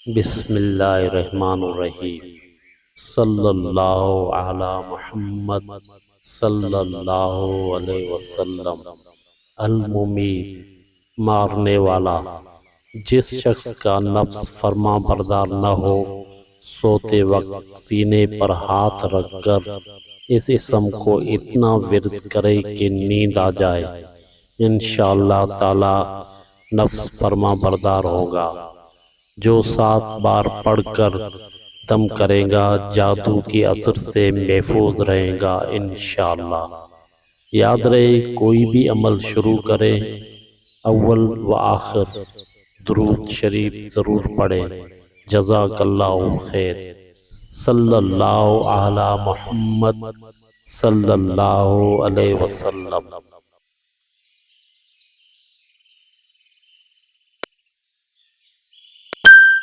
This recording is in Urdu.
بسم اللہ الرحمن الرحیم۔ صلی اللہ علی محمد صلی اللہ علیہ وسلم۔ الممید، مارنے والا، جس شخص کا نفس فرما بردار نہ ہو، سوتے وقت سینے پر ہاتھ رکھ کر اس اسم کو اتنا ورد کرے کہ نیند آ جائے، انشاءاللہ تعالی نفس فرما بردار ہوگا۔ جو 7 بار پڑھ کر دم کرے گا، جادو کے اثر سے محفوظ رہے گا انشاءاللہ۔ یاد رہے، کوئی بھی عمل شروع کرے، اول و آخر درود شریف ضرور پڑھیں۔ جزاک اللہ خیر۔ صلی اللہ علی محمد صلی اللہ علیہ وسلم۔